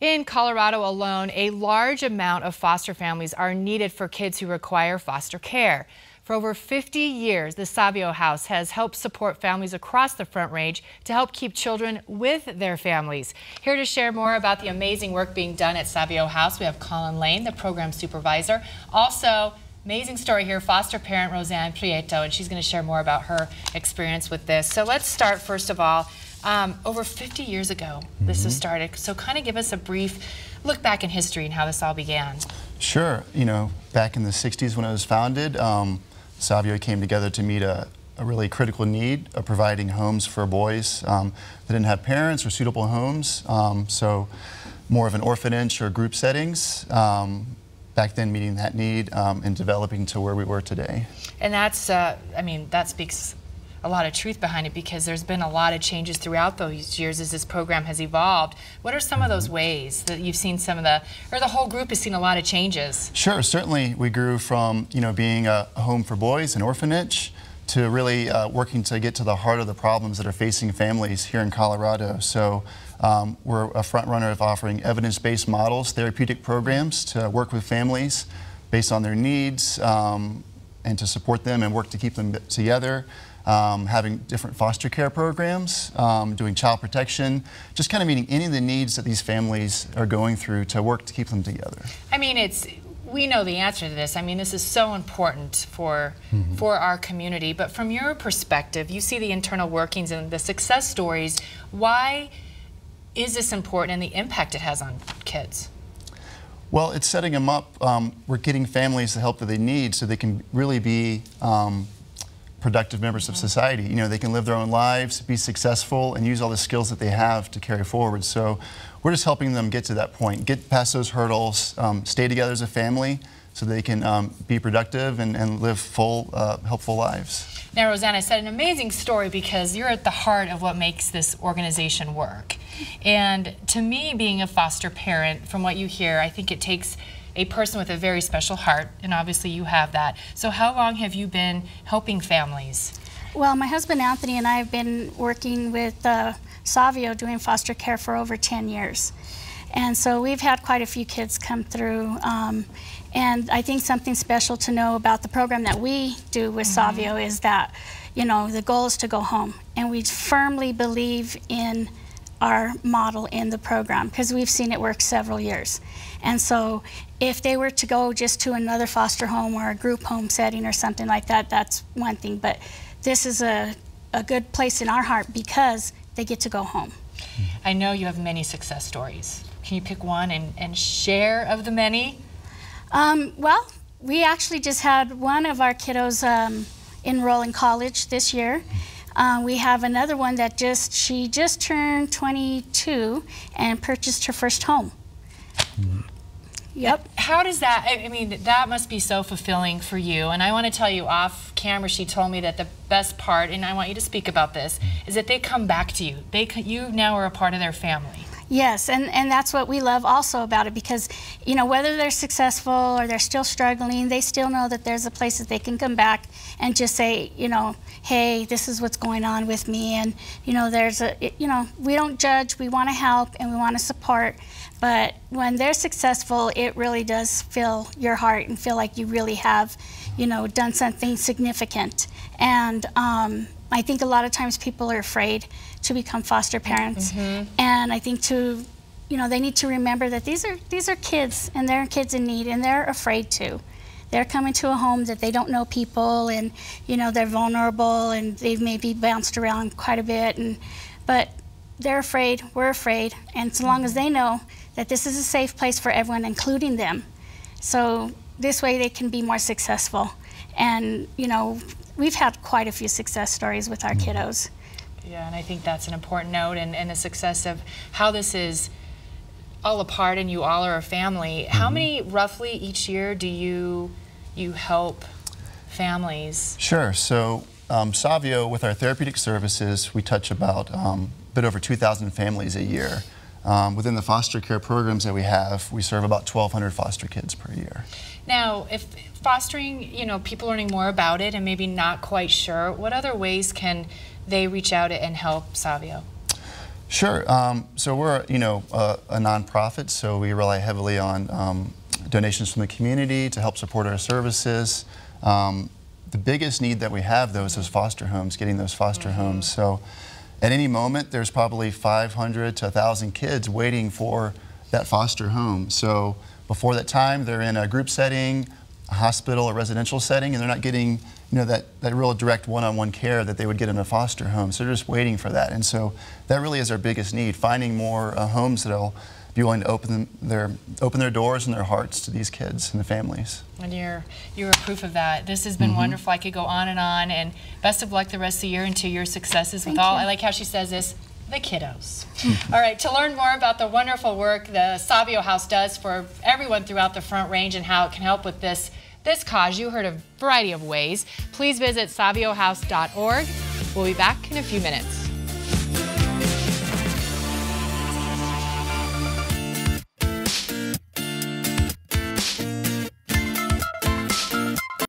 In Colorado alone, a large amount of foster families are needed for kids who require foster care. For over 50 years, the Savio House has helped support families across the Front Range to help keep children with their families. Here to share more about the amazing work being done at Savio House, we have Colin Lane, the program supervisor. Also, amazing story here, foster parent Roseanne Prieto, and she's going to share more about her experience with this. So let's start first of all. Over 50 years ago, this was started. So kind of give us a brief look back in history and how this all began. Sure. You know, back in the 60s when it was founded, Savio came together to meet a really critical need of providing homes for boys that didn't have parents or suitable homes. So more of an orphanage or group settings. Back then meeting that need and developing to where we were today. And that's, I mean, that speaks a lot of truth behind it, because there's been a lot of changes throughout those years as this program has evolved. What are some of those ways that you've seen some of the, or the whole group has seen a lot of changes? Sure, certainly we grew from, you know, being a home for boys, an orphanage, to really working to get to the heart of the problems that are facing families here in Colorado. So we're a front runner of offering evidence-based models, therapeutic programs to work with families based on their needs and to support them and work to keep them together. Having different foster care programs, doing child protection, just kind of meeting any of the needs that these families are going through to work to keep them together. I mean, we know the answer to this. I mean, this is so important for our community. But from your perspective, you see the internal workings and the success stories. Why is this important and the impact it has on kids? Well, it's setting them up. We're getting families the help that they need so they can really be productive members of society. You know, they can live their own lives, be successful, and use all the skills that they have to carry forward. So we're just helping them get to that point, get past those hurdles, stay together as a family so they can be productive and live full, helpful lives. Now, Roseanne, I said an amazing story because you're at the heart of what makes this organization work. And to me, being a foster parent, from what you hear, I think it takes a person with a very special heart, and obviously you have that. So how long have you been helping families? Well, my husband Anthony and I have been working with Savio doing foster care for over 10 years. And so we've had quite a few kids come through. And I think something special to know about the program that we do with Savio is that, you know, the goal is to go home. And we firmly believe in our model in the program because we've seen it work several years. And so if they were to go just to another foster home or a group home setting or something like that, that's one thing. But this is a good place in our heart because they get to go home. I know you have many success stories. Can you pick one and share of the many? Well, we actually just had one of our kiddos enroll in college this year. We have another one that she just turned 22 and purchased her first home. Yep. How does that, I mean, that must be so fulfilling for you. And I want to tell you off camera, she told me that the best part, and I want you to speak about this, is that they come back to you. You now are a part of their family. Yes, and that's what we love also about it, because, you know, whether they're successful or they're still struggling, they still know that there's a place that they can come back and just say, you know, hey, this is what's going on with me. And, you know, we don't judge, we want to help and we want to support. But when they're successful, it really does fill your heart and feel like you really have, you know, done something significant. And I think a lot of times people are afraid to become foster parents. And I think you know, they need to remember that these are kids, and they're kids in need, and they're afraid to. They're coming to a home that they don't know people, and, you know, they're vulnerable, and they've maybe bounced around quite a bit, but they're afraid, we're afraid, and so long as they know that this is a safe place for everyone, including them, so this way they can be more successful. And, you know, we've had quite a few success stories with our kiddos. Yeah, and I think that's an important note, and the success of how this is all a part and you all are a family. How many, roughly, each year do you help families? Sure. So Savio, with our therapeutic services, we touch about a bit over 2,000 families a year. Within the foster care programs that we have, we serve about 1,200 foster kids per year. Now, if fostering, you know, people learning more about it and maybe not quite sure, what other ways can they reach out and help Savio? Sure. So we're, a nonprofit, so we rely heavily on donations from the community to help support our services. The biggest need that we have, though, is those foster homes, getting those foster homes. So at any moment, there's probably 500 to 1,000 kids waiting for that foster home. So before that time, they're in a group setting, a hospital, a residential setting, and they're not getting that real direct one-on-one care that they would get in a foster home. So they're just waiting for that. And so that really is our biggest need, finding more homes that'll be willing to open their doors and their hearts to these kids and the families. And you're proof of that. This has been wonderful. I could go on, and best of luck the rest of the year and to your successes with all. I like how she says this, the kiddos. All right, to learn more about the wonderful work the Savio House does for everyone throughout the Front Range and how it can help with this cause, you heard a variety of ways. Please visit saviohouse.org. We'll be back in a few minutes.